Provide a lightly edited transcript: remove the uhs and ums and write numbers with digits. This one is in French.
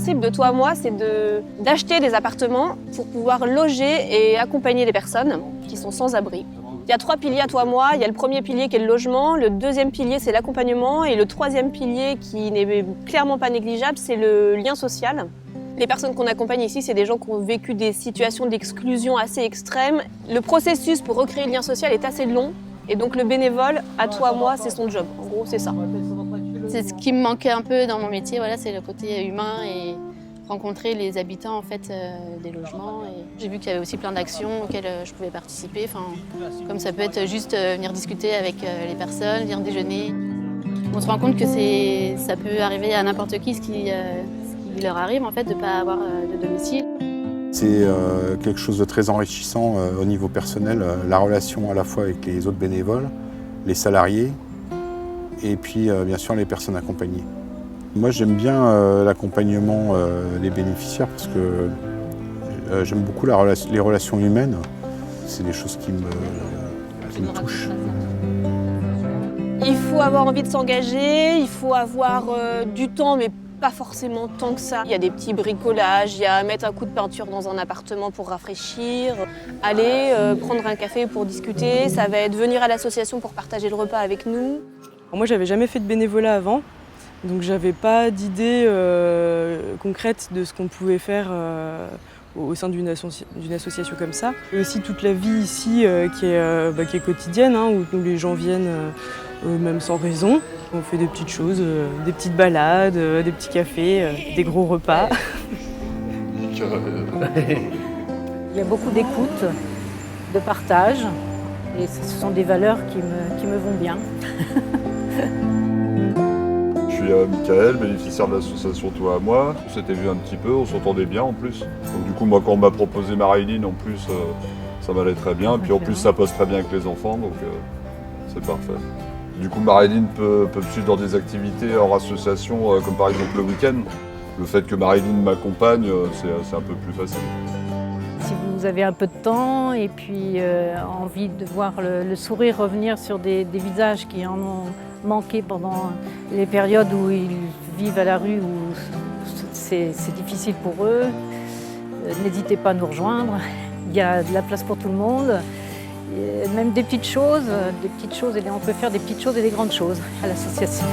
principe de Toi à moi, c'est d'acheter des appartements pour pouvoir loger et accompagner les personnes qui sont sans abri. Il y a 3 piliers à Toi à moi. Il y a le premier pilier qui est le logement, le deuxième pilier c'est l'accompagnement et le troisième pilier qui n'est clairement pas négligeable, c'est le lien social. Les personnes qu'on accompagne ici, c'est des gens qui ont vécu des situations d'exclusion assez extrêmes. Le processus pour recréer le lien social est assez long et donc le bénévole, à Toi à moi, c'est son job. En gros, c'est ça. C'est ce qui me manquait un peu dans mon métier, voilà, c'est le côté humain et rencontrer les habitants en fait, des logements. J'ai vu qu'il y avait aussi plein d'actions auxquelles je pouvais participer, comme ça peut être juste venir discuter avec les personnes, venir déjeuner. On se rend compte que ça peut arriver à n'importe qui ce qui leur arrive en fait, de ne pas avoir de domicile. C'est quelque chose de très enrichissant au niveau personnel, la relation à la fois avec les autres bénévoles, les salariés et puis bien sûr les personnes accompagnées. Moi j'aime bien l'accompagnement des bénéficiaires parce que j'aime beaucoup les relations humaines. C'est des choses qui me touchent. Il faut avoir envie de s'engager, il faut avoir du temps, mais pas forcément tant que ça. Il y a des petits bricolages, il y a mettre un coup de peinture dans un appartement pour rafraîchir, aller prendre un café pour discuter, ça va être venir à l'association pour partager le repas avec nous. Moi, j'avais jamais fait de bénévolat avant, donc j'avais pas d'idée concrète de ce qu'on pouvait faire au sein d'une association comme ça. Et aussi toute la vie ici qui est quotidienne, où les gens viennent même sans raison. On fait des petites choses, des petites balades, des petits cafés, des gros repas. Il y a beaucoup d'écoute, de partage, et ce sont des valeurs qui me vont bien. Je suis Michael, bénéficiaire de l'association Toi à moi. On s'était vu un petit peu, on s'entendait bien en plus. Donc du coup, moi quand on m'a proposé Marilyn, en plus, ça m'allait très bien. Puis en plus, ça passe très bien avec les enfants, donc c'est parfait. Du coup, Marilyn peut me suivre dans des activités hors association, comme par exemple le week-end. Le fait que Marilyn m'accompagne, c'est un peu plus facile. Si vous avez un peu de temps et puis envie de voir le sourire revenir sur des visages qui en ont manqué pendant les périodes où ils vivent à la rue, où c'est difficile pour eux, n'hésitez pas à nous rejoindre. Il y a de la place pour tout le monde. Et même des petites choses, et on peut faire des petites choses et des grandes choses à l'association.